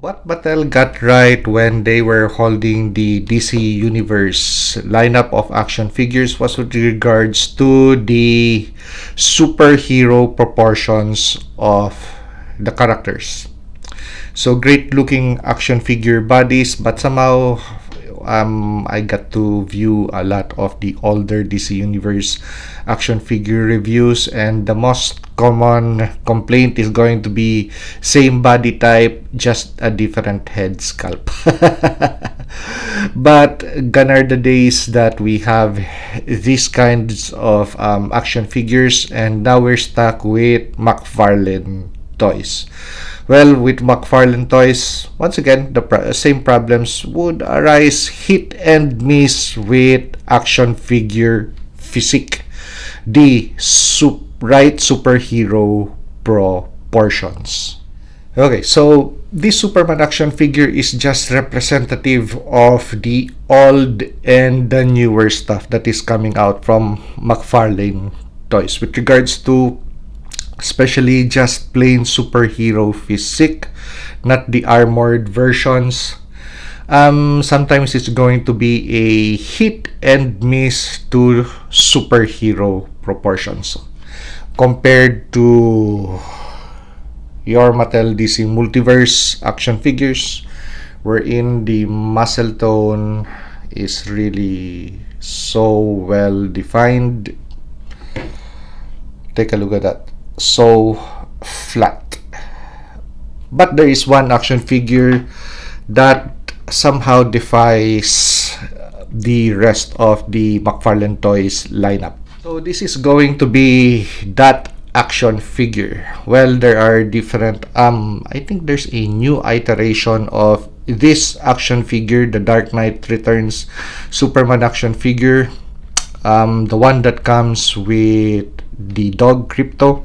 What Mattel got right when they were holding the DC Universe lineup of action figures was with regards to the superhero proportions of the characters. So great looking action figure bodies, but somehow I got to view a lot of the older DC Universe action figure reviews, and the most common complaint is going to be same body type, just a different head sculpt. But gone are the days that we have these kinds of action figures, and now we're stuck with Mcfarlane toys. Well, with Mcfarlane toys, once again, the same problems would arise, hit and miss with action figure physique, the right superhero proportions. Okay, so this Superman action figure is just representative of the old and the newer stuff that is coming out from Mcfarlane toys with regards to especially just plain superhero physique, not the armored versions. Sometimes it's going to be a hit and miss to superhero proportions compared to your Mattel DC Multiverse action figures, wherein the muscle tone is really so well defined. Take a look at that. So flat. But there is one action figure that somehow defies the rest of the Mcfarlane Toys lineup. So this is going to be that action figure. Well, there are different I think there's a new iteration of this action figure, the Dark Knight Returns Superman action figure. The one that comes with the dog Crypto.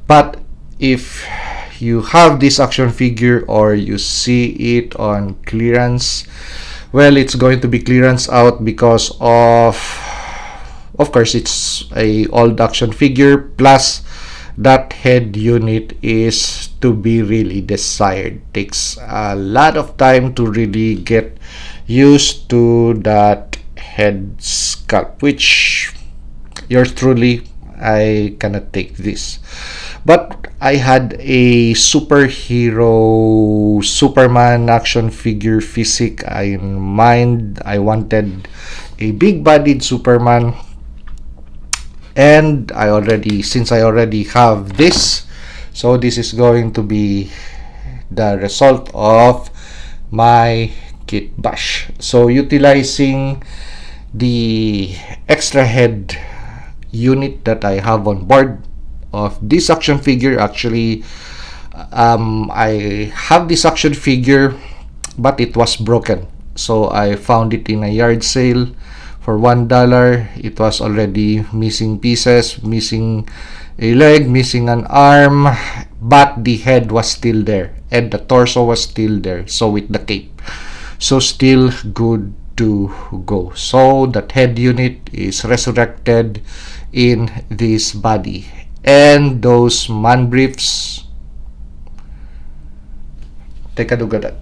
But if you have this action figure or you see it on clearance, well, it's going to be clearance out because of course it's a old action figure, plus that head unit is to be really desired. Takes a lot of time to really get used to that head sculpt, which yours truly, I cannot take this. But I had a superhero Superman action figure physique in mind. I wanted a big-bodied Superman, and since I already have this, so this is going to be the result of my Kitbash. So utilizing the extra head unit that I have on board of this action figure, actually I have this action figure but it was broken, so I found it in a yard sale for $1. It was already missing pieces, missing a leg, missing an arm, but the head was still there and the torso was still there, so with the cape, so still good to go. So that head unit is resurrected in this body, and those man briefs, take a look at that.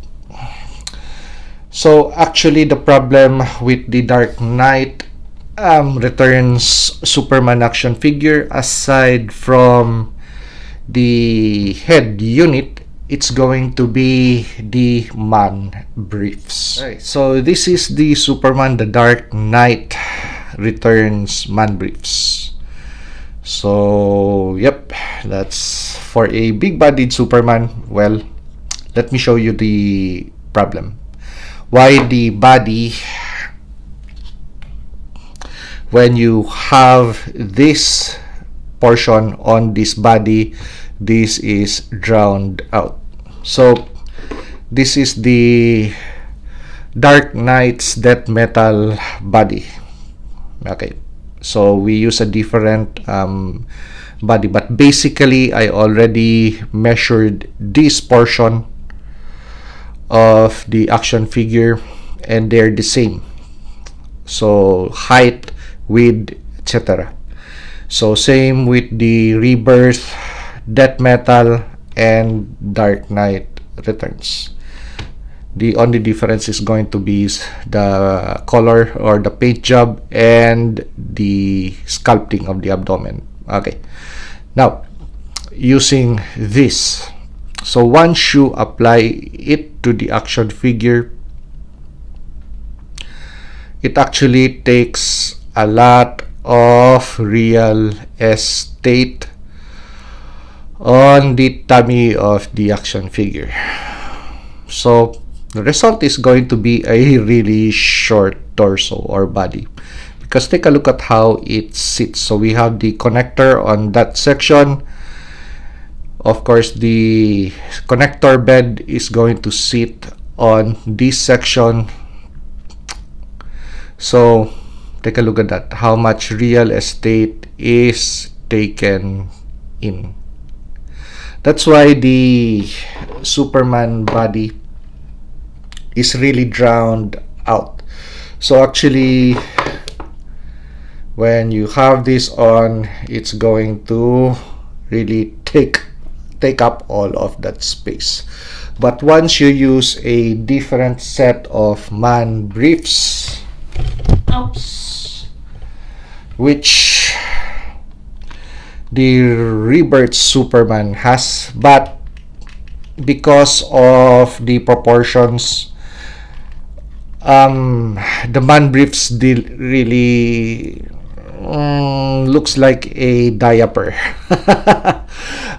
So actually the problem with the Dark Knight Returns Superman action figure, aside from the head unit, it's going to be the man briefs. Right, so this is the Superman the Dark Knight Returns man briefs. So yep, that's for a big-bodied Superman. Well, let me show you the problem. Why the body, when you have this portion on this body, this is drowned out. So this is the Dark Knight's death metal body. Okay, so we use a different body, but basically I already measured this portion of the action figure and they're the same, so height, width, etc. So same with the Rebirth, Death Metal, and Dark Knight Returns. The only difference is going to be the color or the paint job and the sculpting of the abdomen. Okay, now using this, so once you apply it to the action figure, it actually takes a lot of real estate on the tummy of the action figure. So the result is going to be a really short torso or body, because take a look at how it sits. So we have the connector on that section. Of course, the connector bed is going to sit on this section. So take a look at that, how much real estate is taken in. That's why the Superman body is really drowned out. So actually, when you have this on, it's going to really take up all of that space. But once you use a different set of man briefs, which the Rebirth Superman has, but because of the proportions, the man briefs really looks like a diaper.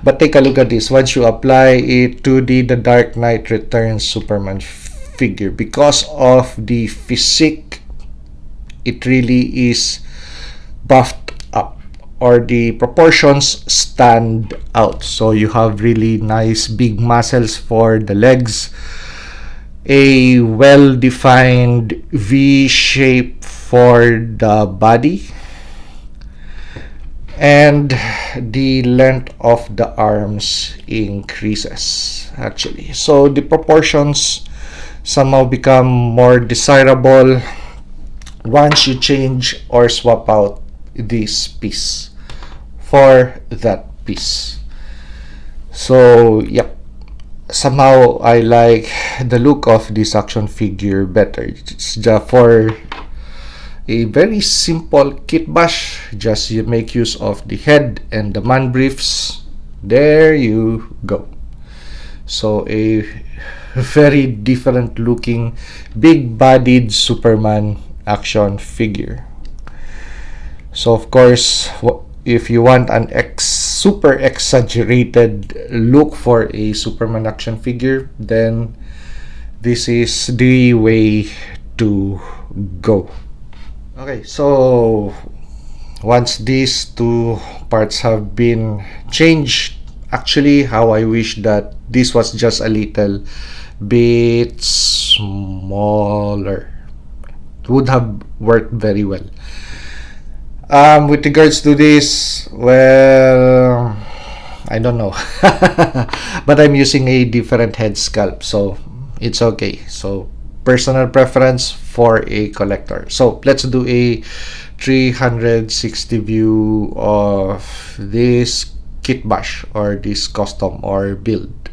But take a look at this. Once you apply it to the Dark Knight Returns Superman figure, because of the physique, it really is buffed up, or the proportions stand out. So you have really nice big muscles for the legs, a well-defined V shape for the body, and the length of the arms increases actually. So the proportions somehow become more desirable once you change or swap out this piece for that piece. So yep, somehow I like the look of this action figure better. It's just for a very simple kitbash. Just you make use of the head and the man briefs. There you go. So a very different looking, big bodied Superman action figure. So of course, if you want an super exaggerated look for a Superman action figure, then this is the way to go. Okay, so once these two parts have been changed, actually how I wish that this was just a little bit smaller. It would have worked very well. With regards to this, well, I don't know. But I'm using a different head sculpt, so it's okay. So personal preference for a collector. So let's do a 360 view of this kitbash, or this custom or build.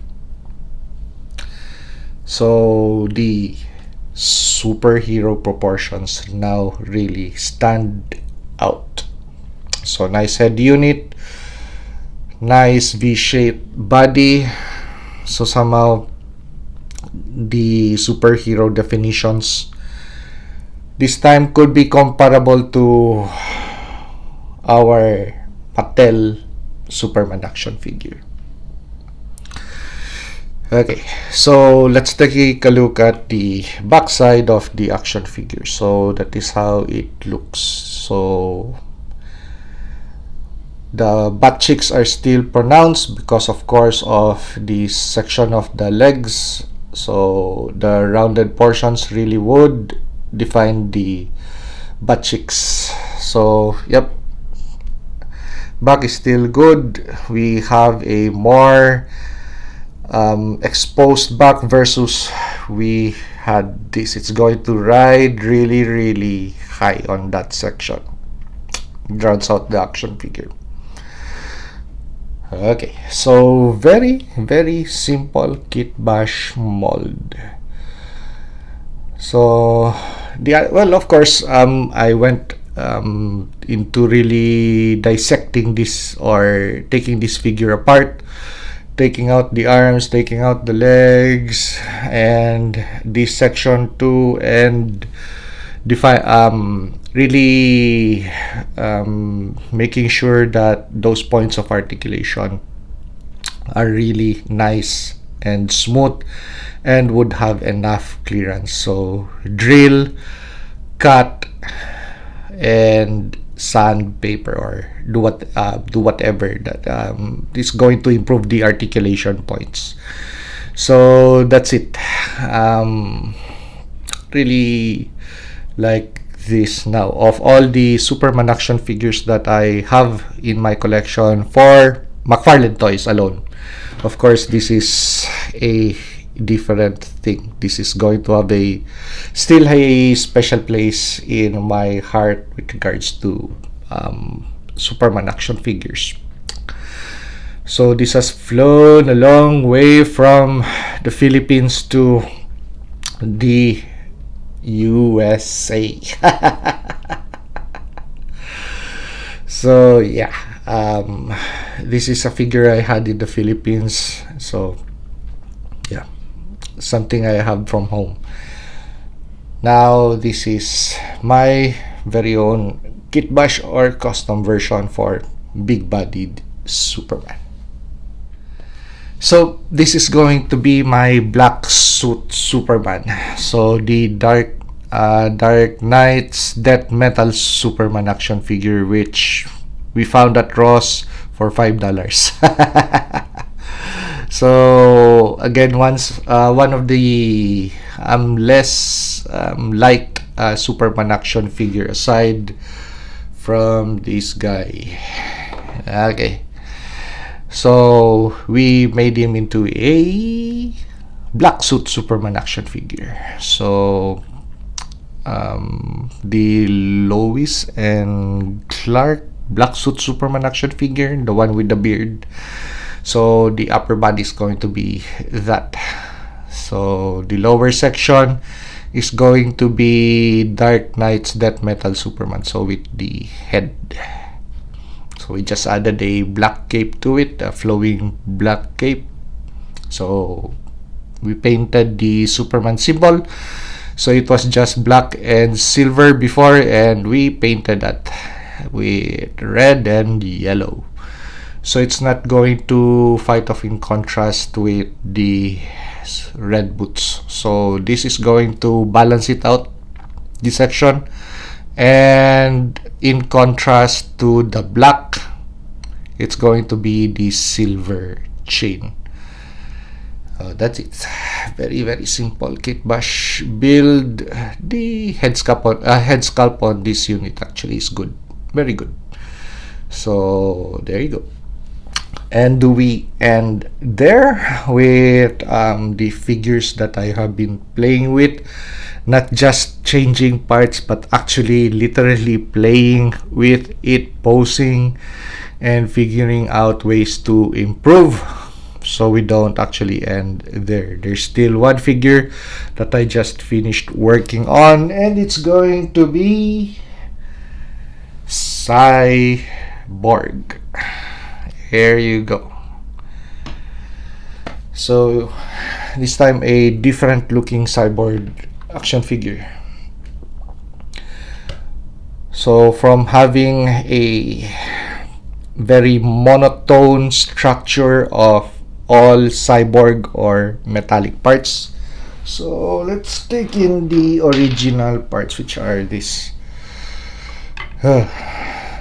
So the superhero proportions now really stand out. So nice head unit, nice V-shaped body. So somehow the superhero definitions this time could be comparable to our Mattel Superman action figure. Okay, so let's take a look at the backside of the action figure. So that is how it looks. So the butt cheeks are still pronounced because of course of the section of the legs. So the rounded portions really would define the butt cheeks. So yep, back is still good. We have a more exposed back versus we had this. It's going to ride really high on that section. Drowns out the action figure. Okay, so very simple kitbash mold. So well, of course, I went into really dissecting this or taking this figure apart, taking out the arms, taking out the legs, and this section too, and define really making sure that those points of articulation are really nice and smooth and would have enough clearance. So drill, cut, and sandpaper, or do whatever that is going to improve the articulation points. So that's it. Really like this now. Of all the Superman action figures that I have in my collection for Mcfarlane toys alone, of course, this is a different thing. This is going to have still a special place in my heart with regards to Superman action figures. So this has flown a long way from the Philippines to the USA. So yeah, this is a figure I had in the Philippines. So yeah, something I have from home. Now this is my very own Kitbash or custom version for big-bodied Superman. So this is going to be my black suit Superman. So the Dark Knight's Death Metal Superman action figure, which we found at Ross for $5. So again, one of the less liked Superman action figure aside from this guy. Okay. So we made him into a black suit Superman action figure. So the Lois and Clark black suit Superman action figure, the one with the beard. So the upper body is going to be that. So the lower section is going to be Dark Knight's Death Metal Superman. So with the head. So we just added a black cape to it, a flowing black cape. So we painted the Superman symbol. So it was just black and silver before, and we painted that with red and yellow. So it's not going to fight off in contrast with the red boots. So this is going to balance it out, this section. And in contrast to the black, it's going to be the silver chain. That's it. Very, very simple Kitbash build. The head sculpt on this unit actually is good. Very good. So there you go. And we end there with the figures that I have been playing with. Not just changing parts, but actually literally playing with it, posing, and figuring out ways to improve. So we don't actually end there. There's still one figure that I just finished working on, and it's going to be Cyborg. Here you go. So this time a different looking Cyborg action figure. So from having a very monotone structure of all Cyborg or metallic parts, so let's take in the original parts, which are this.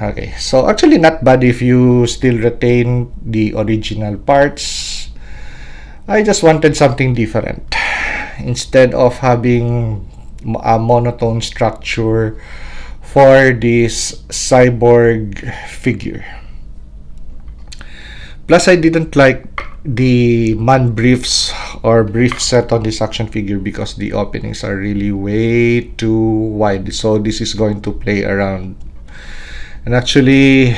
Okay, so actually not bad if you still retain the original parts. I just wanted something different. Instead of having a monotone structure for this Cyborg figure. Plus, I didn't like the man briefs or brief set on this action figure because the openings are really way too wide. So this is going to play around. And actually,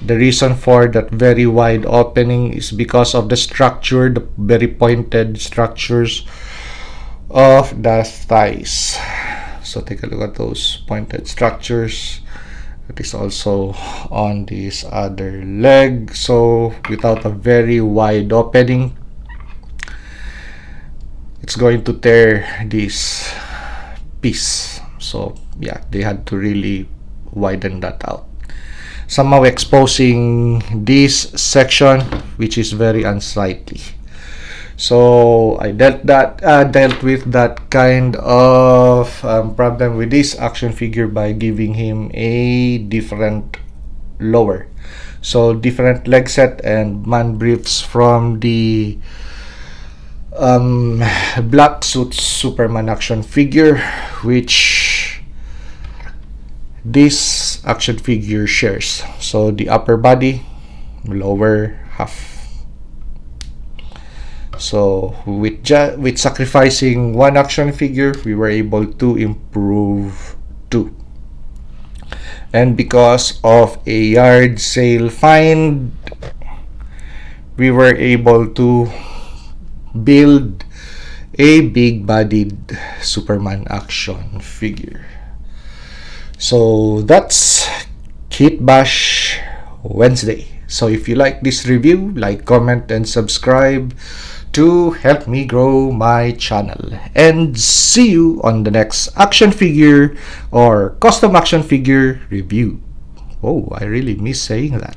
the reason for that very wide opening is because of the structure, the very pointed structures of the thighs. So take a look at those pointed structures. It is also on this other leg. So without a very wide opening, it's going to tear this piece. So yeah, they had to really widen that out, somehow exposing this section, which is very unsightly. So I dealt with that kind of problem with this action figure by giving him a different lower, so different leg set and man briefs from the black suit Superman action figure, which this action figure shares. So the upper body, lower half. So with sacrificing one action figure, we were able to improve two. And because of a yard sale find, we were able to build a big-bodied Superman action figure. So that's Kitbash Wednesday. So if you like this review, like, comment, and subscribe to help me grow my channel. And see you on the next action figure or custom action figure review. Oh, I really miss saying that.